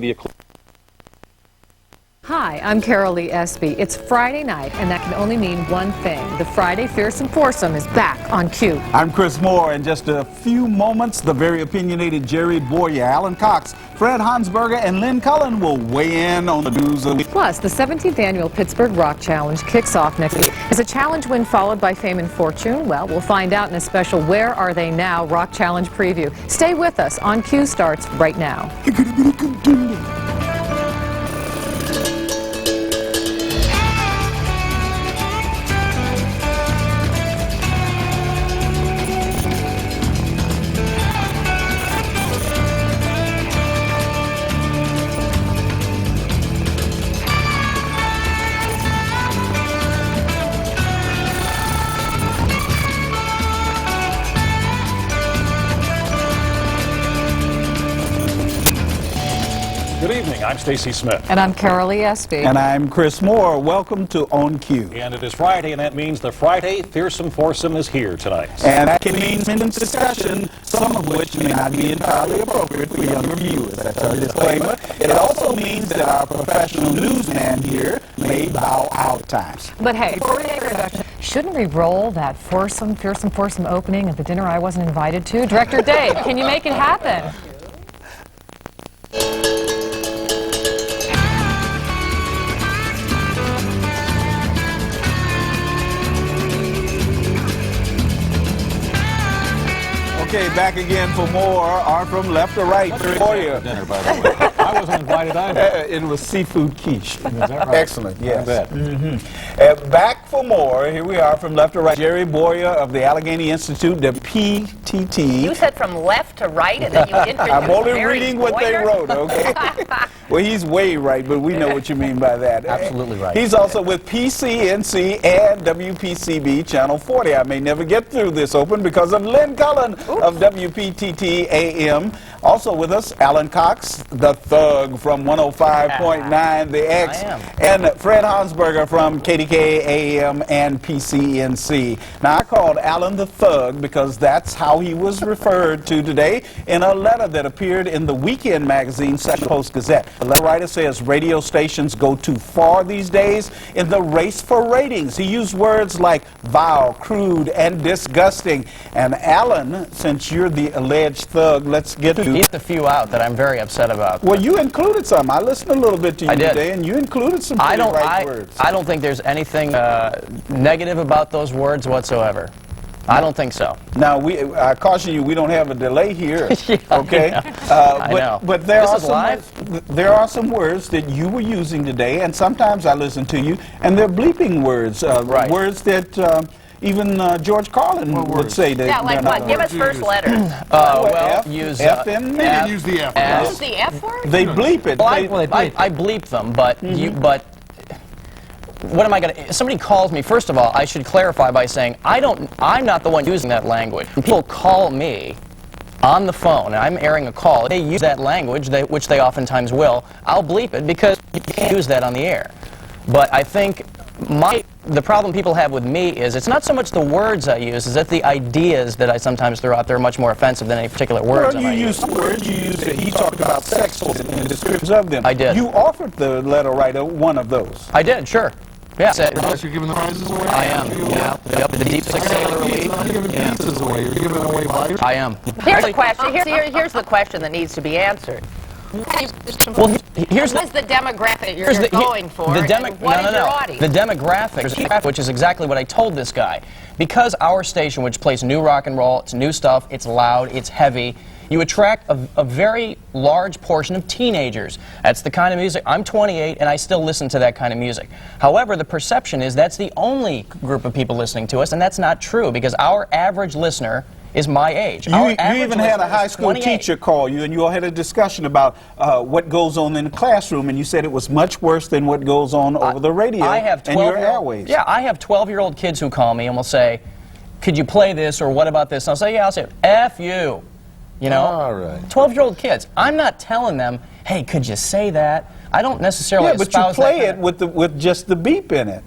WQED-TV. Hi, I'm Carol Lee Espy. It's Friday night, and that can only mean one thing. The Friday Fearsome Foursome is back on Q. I'm Chris Moore. In just a few moments, the very opinionated Jerry Boyer, Alan Cox, Fred Hansberger, and Lynn Cullen will weigh in on the news of the week. Plus, the 17th annual Pittsburgh Rock Challenge kicks off next week. Is a challenge win followed by fame and fortune? Well, we'll find out in a special Where Are They Now Rock Challenge preview. Stay with us. On Q starts right now. Good evening, I'm Stacy Smith. And I'm Carol Lee Espy. And I'm Chris Moore. Welcome to On Q. And it is Friday, and that means the Friday Fearsome Foursome is here tonight. And that can mean sentence discussion, some of which may not be entirely appropriate for younger viewers. That's our disclaimer. It also means that our professional newsman here may bow out at times. But hey, before we make our introduction, shouldn't we roll that Fearsome Foursome opening at the dinner I wasn't invited to? Director Dave, can you make it happen? Okay, back again for more. Are from left to right. Boyer. Dinner, by the way. I wasn't invited either. It was seafood quiche. Is that right? Excellent, yes. I bet. Back for more. Here we are from left to right. Jerry Boyer of the Allegheny Institute, the PTT. You said from left to right, and then you introduced I'm only Jerry reading what they Boyer? wrote, okay? Well, he's way right, but we know what you mean by that. Absolutely right. He's also with PCNC and WPCB Channel 40. I may never get through this open because of Lynn Cullen of WPTT AM. Also with us, Alan Cox, the thug from 105.9 The X, and Fred Hansberger from KDK AM and PCNC. Now, I called Alan the thug because that's how he was referred to today in a letter that appeared in the Weekend magazine, Central Post Gazette. The letter writer says radio stations go too far these days in the race for ratings. He used words like vile, crude, and disgusting. And Alan, since you're the alleged thug, let's get to Keep the few out that I'm very upset about. Well, you included some. I listened a little bit to you I did. today, and you included some pretty right words. I don't think there's anything negative about those words whatsoever. I don't think so. Now, I caution you, we don't have a delay here, Yeah, okay? I know. But there This are is there are some words that you were using today, and sometimes I listen to you, and they're bleeping words, Right. words that even George Carlin would say that. Yeah, like what? Give us first letters. Well, Use use F in there. Use the F. Use the F word? They bleep it. Well, They- I bleep them, but but what am I going to? Somebody calls me. First of all, I should clarify by saying I'm not the one using that language. When people call me on the phone, and I'm airing a call. They use that language, which they oftentimes will. I'll bleep it because you can't use that on the air. But I think the problem people have with me is it's not so much the words I use, is that the ideas that I sometimes throw out there are much more offensive than any particular words I Well, might you use. used words. You used it. He talked about sex toys and descriptions of them. I did. You offered the letter writer one of those. I did, sure. Yeah. Unless you're giving the prizes away? I am. Yeah. Yep. The Deep Six Sailor Elite. You're not giving pizzas away. You're giving away buyers. I am. Here's the question. Here's the question that needs to be answered. Well, here's What is the demographic you're Here's the- going for? The and what is your audience? The demographic, which is exactly what I told this guy. Because our station, which plays new rock and roll, it's new stuff, it's loud, it's heavy, you attract a very large portion of teenagers. That's the kind of music. I'm 28 and I still listen to that kind of music. However, the perception is that's the only group of people listening to us, and that's not true because our average listener is my age. You even had a high school teacher call you, and you all had a discussion about what goes on in the classroom, and you said it was much worse than what goes on over the radio and your airwaves. Yeah, I have 12-year-old kids who call me and will say, could you play this, or what about this? And I'll say, yeah, I'll say, F you. You know? All right. 12-year-old kids. I'm not telling them, hey, could you say that? I don't necessarily Yeah, but you espouse play that it with just the beep in it.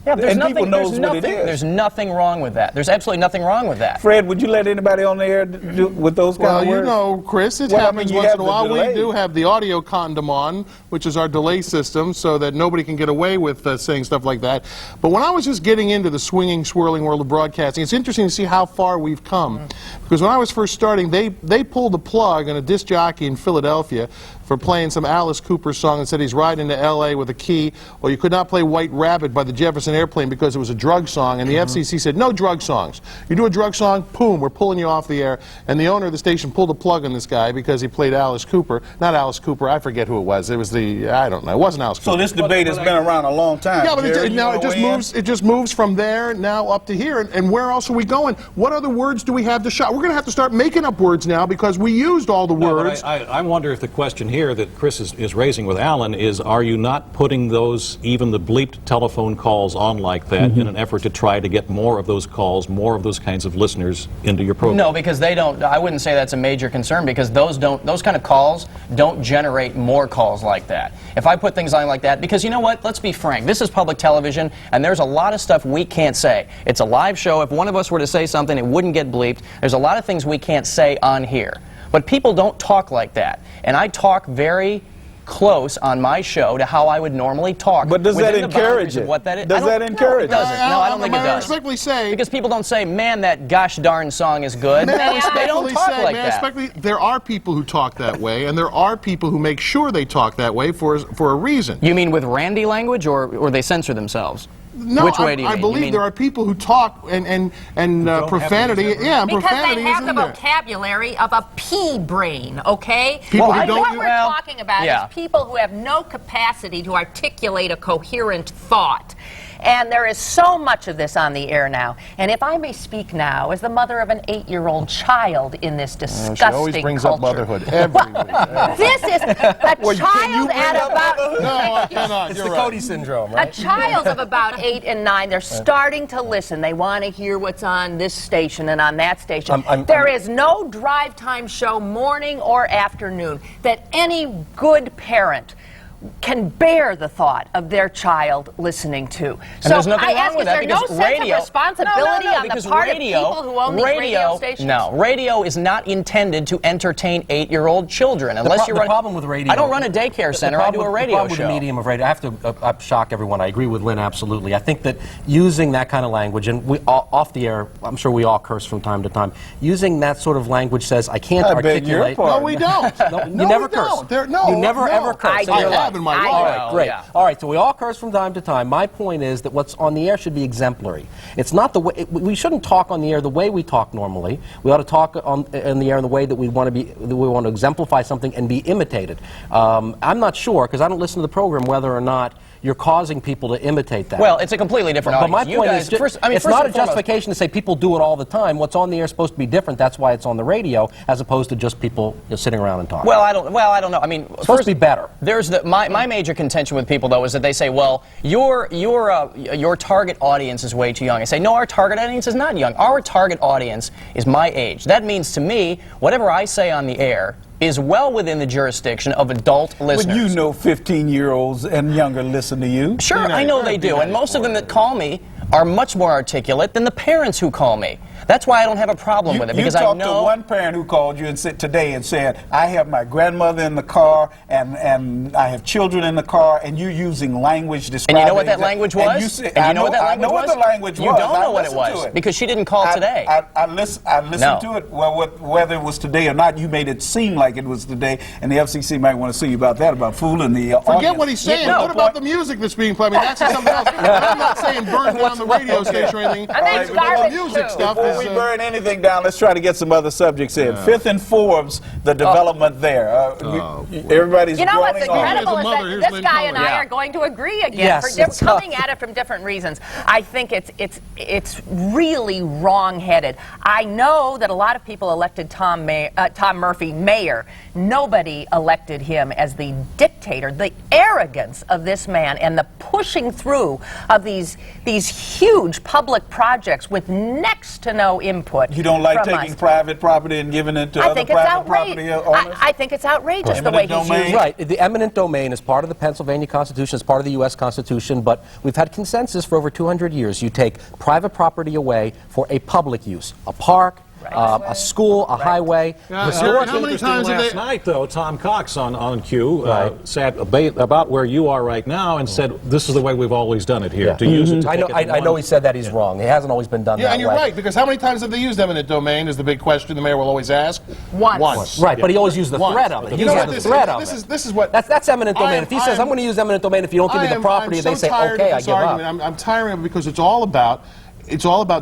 Yeah, there's and nothing, people knows there's what nothing, it is. There's nothing wrong with that. There's absolutely nothing wrong with that. Fred, would you let anybody on the air do, with those kind Well, of you words? know, Chris, it Well, I happens mean, you once have in a the while. delay. We do have the audio condom on, which is our delay system, so that nobody can get away with saying stuff like that. But when I was just getting into the swinging, swirling world of broadcasting, it's interesting to see how far we've come. Because when I was first starting, they pulled the plug on a disc jockey in Philadelphia for playing some Alice Cooper song and said he's riding to L.A. with a key, or you could not play White Rabbit by the Jefferson Airplane because it was a drug song, and the FCC said, no drug songs. You do a drug song, boom, we're pulling you off the air. And the owner of the station pulled a plug on this guy because he played Alice Cooper. Not Alice Cooper, I forget who it was. It was the, I don't know, it wasn't Alice Cooper. So this debate has been around a long time. Yeah, but Jerry, now you it just moves from there now up to here. And where else are we going? What other words do we have to shop? We're going to have to start making up words now because we used all the words. I wonder if the question here that Chris is raising with Alan is, are you not putting those, even the bleeped telephone calls on like that in an effort to try to get more of those calls, more of those kinds of listeners into your program? No, because they don't. I wouldn't say that's a major concern because those kind of calls don't generate more calls like that. If I put things on like that, because you know what? Let's be frank. This is public television, and there's a lot of stuff we can't say. It's a live show. If one of us were to say something, it wouldn't get bleeped. There's a lot of things we can't say on here. But people don't talk like that. And I talk very close on my show to how I would normally talk. But does that encourage it? What that is. Does that encourage it? No, it doesn't. No, I don't think it May I does. respectfully say, Because people don't say, man, that gosh darn song is good. may I They don't respectfully talk say, like may I that. respectfully, there are people who talk that way, and there are people who make sure they talk that way for a reason. You mean with Randy language, or they censor themselves? No, Which way do you I mean? believe You mean- there are people who talk and profanity. Yeah, and Because profanity they have is the in there. vocabulary of a pea brain, okay? People who And don't what use- we're Well, talking about yeah. is people who have no capacity to articulate a coherent thought. And there is so much of this on the air now. And if I may speak now, as the mother of an 8-year-old child in this disgusting She always brings up culture. motherhood every week. This is a Well, can you child bring at up about... No, I cannot. You're right. syndrome, A child of about 8 and 9, they're starting to listen. They want to hear what's on this station and on that station. There is no drive time show, morning or afternoon, that any good parent can bear the thought of their child listening to. And there's nothing I wrong ask, with is that there no because sense radio, of responsibility on the because part of people who own these radio stations? No, radio is not intended to entertain 8-year-old children. Unless you're the problem with radio. I don't run a daycare center. I do a radio The problem show. with the medium of radio. I have to shock everyone. I agree with Lynn absolutely. I think that using that kind of language, and we off the air, I'm sure we all curse from time to time. Using that sort of language says I can't I beg your articulate. pardon. No, we don't. No, you No, never we curse. don't. No, you never no. ever curse. I in your do. life. have in my I life. know. Great. Yeah. All right, so we all curse from time to time. My point is that what's on the air should be exemplary. It's not the way we shouldn't talk on the air the way we talk normally. We ought to talk on the air in the way that we want to be. That we want to exemplify something and be imitated. I'm not sure because I don't listen to the program whether or not you're causing people to imitate that. Well, it's a completely different But my audience. You point guys, is, first it's and not a foremost- justification to say people do it all the time. What's on the air is supposed to be different. That's why it's on the radio, as opposed to just people sitting around and talking. Well, I don't know. I mean, it's supposed to be better. There's my major contention with people though is that they say, well, your target audience is way too young. I say, no, our target audience is not young. Our target audience is my age. That means to me, whatever I say on the air is well within the jurisdiction of adult listeners. But you know 15-year-olds and younger listen to you. Sure, I know they do, and most of them that call me are much more articulate than the parents who call me. That's why I don't have a problem with it, because you I talked know... to one parent who called you and said today and said, I have my grandmother in the car and I have children in the car, and you're using language describing... And you know what that language was? And you said, And you know what that I language know was? what the language was. You don't I know what it listened was, to it. because she didn't call today. I listened No. to it. Well, whether it was today or not, you made it seem like it was today, and the FCC might want to see you about that, about fooling the Forget audience. what he's saying. no, What about the music that's being played? I mean, that's something else. And I'm not saying burn down the radio station or anything. I think it's But the garbage, music too. stuff Before is... we burn anything down, let's try to get some other subjects in. Fifth and Forbes, the development there. Everybody's You know what's groaning on it. incredible As a is mother, that here's this Lynn guy Cullen. and I Yeah. are going to agree again. Yes, for it's coming at it from different reasons. I think it's really wrong-headed. I know that a lot of people elected Tom Murphy mayor. Nobody elected him as the dictator. The arrogance of this man and the pushing through of these huge public projects with next to no input. You don't like from taking us. private property and giving it to I other think it's private property outrageous. owners? I think it's outrageous the Eminent way he's domain? using it. Right. The eminent domain is part of the Pennsylvania Constitution, it's part of the U.S. Constitution, but we've had consensus for over 200 years. You take private property away for a public use, a park, a school, a highway. How many Interesting times have last they... night, though, Tom Cox on Q Right. sat about where you are right now and said, this is the way we've always done it here, Yeah. to use it to I know, take it to I know one- he said that he's wrong. It hasn't always been done that Yeah, and you're way. right, because how many times have they used eminent domain is the big question the mayor will always ask. Once. Right, but he always used the Once. threat of it. He You know used what the this threat is? of it. This is what... That's eminent domain. I If he says, I'm going to use eminent domain if you don't give me the property, I'm they so say, tired okay, of I this give up. argument. I'm tiring of it because it's all about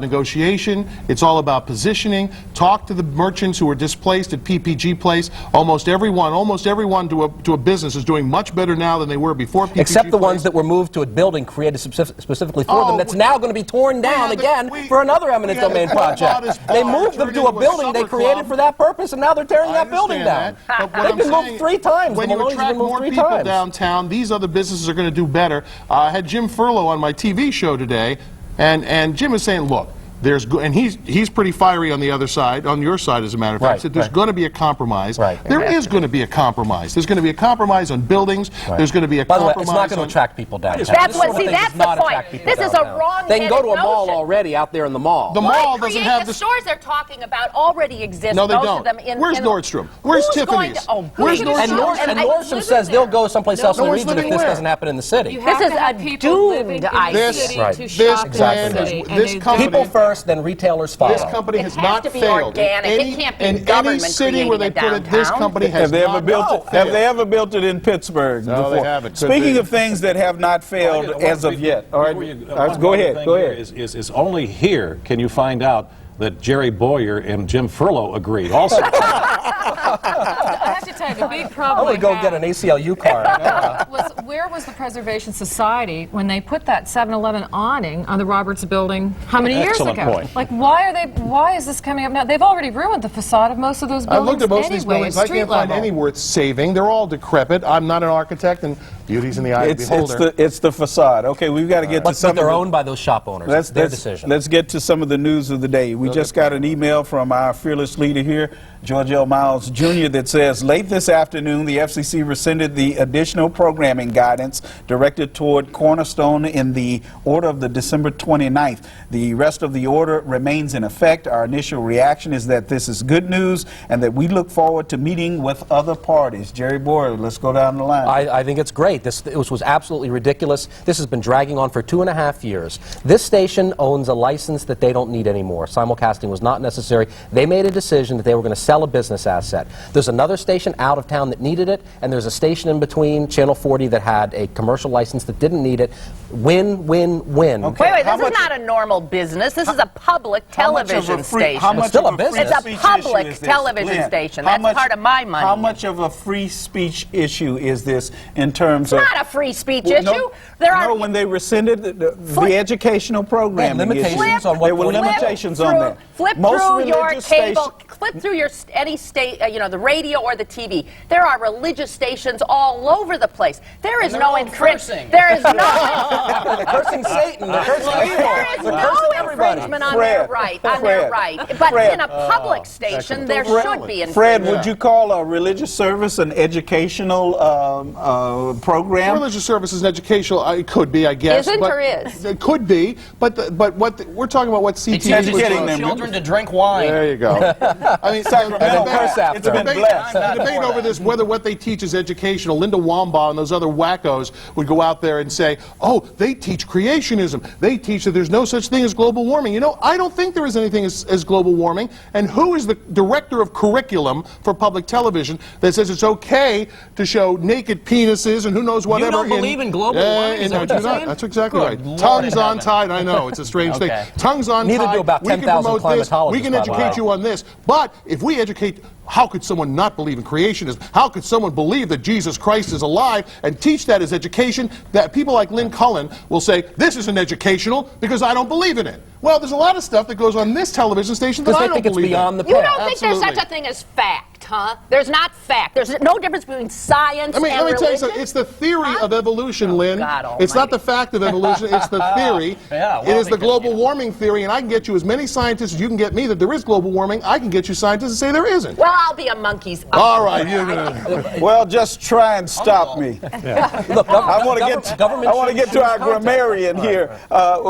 negotiation. It's all about positioning. Talk to the merchants who are displaced at PPG Place. Almost everyone to a business is doing much better now than they were before PPG Except the Place. ones that were moved to a building created specifically for them that's we- now going to be torn down Yeah, but again we- for another eminent yeah, domain it's all about project. is They bar moved them turned to a into a building they supper created club. for that purpose, and now they're tearing I that building down. understand that, but what They've I'm been moved saying, 3 times. When The you Maloney's attract been moved more 3 people times. downtown, these other businesses are going to do better. I had Jim Furlow on my TV show today, and Jim was saying, look, and he's pretty fiery on the other side, on your side, as a matter of fact. Right, He said there's right. going to be a compromise. Right. There is going to be a compromise. There's going to be a compromise on buildings. Right. There's going to be a By the way, compromise it's not going to on... attract people downtown. That's This what. sort of See, thing that's does not the attract point. people This is a downtown. wrong. They can go to a mall already out there in the mall. The mall doesn't have the the... stores they're talking about already exist. No, they Most don't. Of them in, Where's in, Nordstrom? Where's who's going Tiffany's? to- oh, Where's please. Nordstrom? And I Nordstrom live says there. they'll go someplace else in the one's region if living this where? doesn't happen in the city. You have This to is have a people living doomed in the idea. city Right. to This shop in plan the has- city. this company- People first, then retailers follow. This company It has has not to be failed. organic. It In can't be in any government city where they creating put a it, this downtown. company has Have they ever not built it? failed. Have they ever built it in Pittsburgh No, before? they haven't. Could Speaking be. of things that have not failed as of yet. All right, One go other ahead. thing Go here ahead. is only here can you find out that Jerry Boyer and Jim Furlow agreed also. I have to tell you, the big I'm problem going to go get an ACLU card. was where was the Preservation Society when they put that 7-Eleven awning on the Roberts Building how many years Excellent ago? point. Like, why is this coming up now? They've already ruined the facade of most of those I've buildings looked at most of these anyway, buildings. at I street can't find level. any worth saving. They're all decrepit. I'm not an architect, and beauty's in the eye of the beholder. It's the facade. Okay, we've got to get to But some they're of the, owned by those shop owners. It's their decision. Let's get to some of the news of the day. We just got an email from our fearless leader here, George L. Miles Jr., that says, late this afternoon, the FCC rescinded the additional programming guidance directed toward Cornerstone in the order of the December 29th. The rest of the order remains in effect. Our initial reaction is that this is good news and that we look forward to meeting with other parties. Jerry Boyer, let's go down the line. I think it's great. This was absolutely ridiculous. This has been dragging on for 2.5 years. This station owns a license that they don't need anymore. Simulcasting was not necessary. They made a decision that they were going to sell a business asset. There's another station out of town that needed it, and there's a station in between, Channel 40, that had a commercial license that didn't need it. Win, win, win. Okay. Wait, How this is much- not a normal business. This is a public How much of a television free- station. how much still of a business. It's a free speech public issue is this? television Glenn, station. how That's much- part of my money. How much of a free speech issue is this in terms of... It's not a free speech Well, no, issue. There are no, when they rescinded the educational programming limitations issue, on what there were Flip limitations on that. Flip Most through your religious cable, stations- flip through your any state, the radio or the TV. There are religious stations all over the place. There is they're no all infringement. cursing. There is no. They're cursing Satan. They're cursing evil. There is They're no cursing everybody. infringement on Fred, their right. On Fred, their right. But Fred. in a public station, there Fred- should be infringement. Fred, would you call a religious service an educational program? Religious services and educational, it could be, I guess. Isn't but or is? It could be, but we're talking about what CTV It teaches educating them. children to drink wine. There you go. I mean, Sacramento, the debate- curse after. It's been the blessed. debate over this, whether what they teach is educational. Linda Wambaugh and those other wackos would go out there and say, oh, they teach creationism. They teach that there's no such thing as global warming. You know, I don't think there is anything as global warming. And who is the director of curriculum for public television that says it's okay to show naked penises and who knows whatever? don't believe in global warming, is that I what do you're not. saying? That's exactly Good right. Lord Tongues in on heaven. tide. I know, it's a strange Okay. thing. Tongues on Neither tide. do about We can 10,000 promote this. We can climatologists, by the educate way. you on this. But if we educate, how could someone not believe in creationism? How could someone believe that Jesus Christ is alive and teach that as education? That people like Lynn Cullen will say, this isn't educational because I don't believe in it. Well, there's a lot of stuff that goes on this television station that Because I they don't think it's believe beyond in. the You pale. don't think there's Absolutely. such a thing as fact. fact, huh? There's not fact. There's no difference between science and let me tell you something. religion. It's the theory of evolution, Lynn. God It's not almighty. the fact of evolution. It's the theory. Yeah, it well, is the because, global warming theory, and I can get you as many scientists as you can get me that there is global warming. I can get you scientists to say there isn't. Well, I'll be a monkey's. All right, you're gonna. Well, just try and stop me. Look, I want to get to our grammarian here.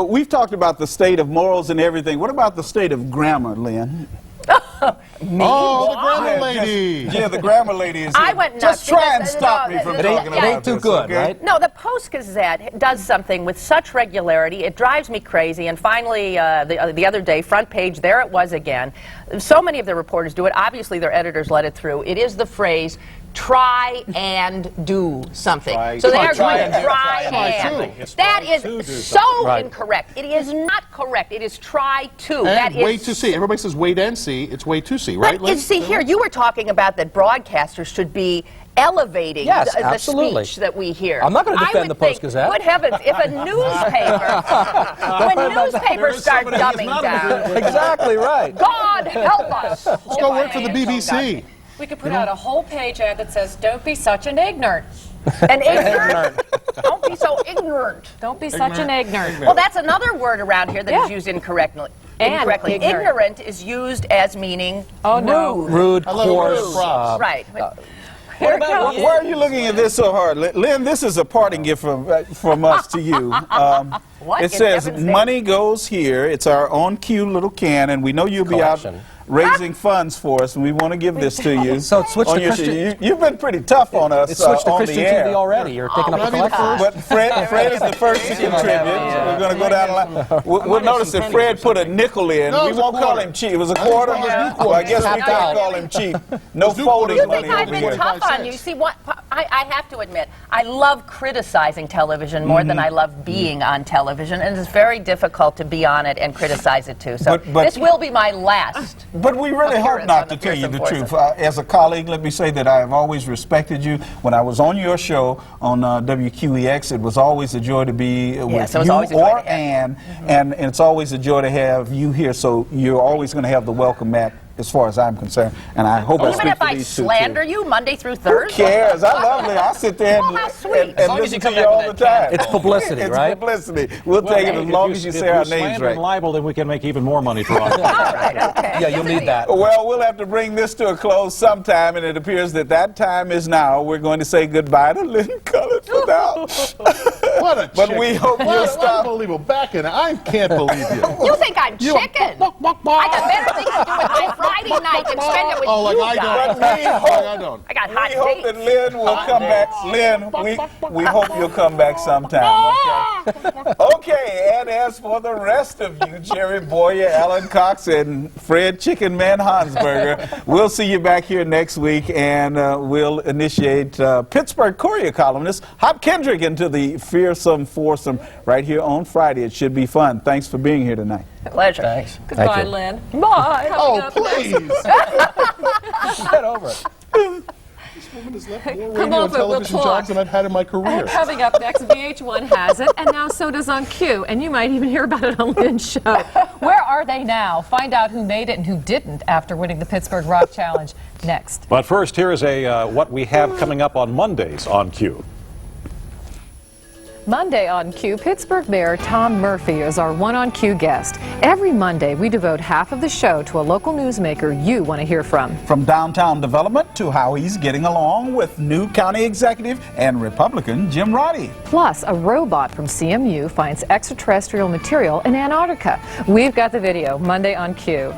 We've talked about the state of morals and everything. What about the state of grammar, Lynn? Oh, the grammar lady. Yeah, the grammar lady is here. I went nuts Just try and because, stop me from it talking ain't about too this, good, okay? right? No, the Post-Gazette does something with such regularity. It drives me crazy. And finally, the other day, front page, there it was again. So many of the reporters do it. Obviously, their editors let it through. It is the phrase, try and do something. So they are going to try and. That is so incorrect. It is not correct. It is try to. That And wait is to see. Everybody says wait and see. It's wait to see, right, But Lynn? see, here, you were talking about that broadcasters should be elevating Yes, the absolutely. speech that we hear. I'm not gonna defend I would the think, Post-Gazette. Good heavens, if a newspaper, when newspapers start dumbing down, Exactly right. God help us. Let's go work for the BBC. We could put out a whole page ad that says, "Don't be such an ignorant." And ignorant. Don't be so ignorant. Don't be such an ignorant. Well, that's another word around here that is used incorrectly. And ignorant. Ignorant is used as meaning rude. Rude, I love coarse. it. Props. Right. Why are you looking at this so hard? Lynn, this is a parting gift from us to you. What It in says, heaven's name? money goes here. It's our on cue little can, and we know you'll be out Collection. raising funds for us, and we want to give this to you. So it switched On to your Christian- show. You've been pretty tough on us It switched to on Christian the air. TV already. You're taking up Can I the be the collection. first? But Fred is the first to contribute. We're going to go down the line. We'll notice that Fred put a nickel in. No, it We was a won't call quarter. him cheap. It was a quarter? Well, I guess we can't call him cheap. No folding You money think I've over been here. tough on you? See, what I have to admit, I love criticizing television more than I love being on television, and it's very difficult to be on it and criticize it too. So But this will be my last. But we really hope appearance not, on the to tell you Fearsome the Foursome. truth. As a colleague, let me say that I have always respected you. When I was on your show on WQEX, it was always a joy to be with Yes, it was you always a joy or to have you. Ann, and it's always a joy to have you here. So you're always going to have the welcome mat, as far as I'm concerned. And I hope I Even speak if for I these two, slander too. you Monday through Who Thursday. cares? I love it. I sit there Oh, how sweet. and As long as listen you to come you back all with the that time. It's publicity, It's right? publicity. We'll take it as long as you say our names right. libel, then we can make even more money for us. All right, okay. Yeah, you'll need that. Well, we'll have to bring this to a close sometime, and it appears that time is now. We're going to say goodbye to Lynn Cullen for now. What a But chick. we hope you'll What stop. unbelievable. Back in it. I can't believe you. You think I'm chicken? I got better things to do with my Friday night than spend it with Oh, like you I guys. don't. But we Like hope, I don't. I got hot we hope that dates. Lynn will come back. Lynn, we hope you'll come back sometime, okay? Okay, and as for the rest of you, Jerry Boyer, Alan Cox, and Fred Chicken Man Hansberger, we'll see you back here next week, and we'll initiate Pittsburgh Courier columnist Hop Kendrick into the Fearsome Foursome right here on Friday. It should be fun. Thanks for being here tonight. Pleasure. Thanks. Goodbye, Lynn. Bye. Oh, please. Get over it. This woman has left more Come radio on, and but we'll television talk. jobs than I've had in my career. Coming up next, VH1 has it, and now so does On Q, and you might even hear about it on Lynn's show. Where are they now? Find out who made it and who didn't after winning the Pittsburgh Rock Challenge next. But first, here is what we have coming up on Mondays on Q. Monday on Q, Pittsburgh Mayor Tom Murphy is our One on Q guest. Every Monday, we devote half of the show to a local newsmaker you want to hear from. From downtown development to how he's getting along with new county executive and Republican Jim Roddy. Plus, a robot from CMU finds extraterrestrial material in Antarctica. We've got the video, Monday on Q.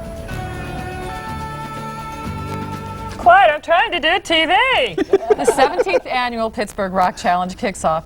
Quiet, I'm trying to do TV. The 17th annual Pittsburgh Rock Challenge kicks off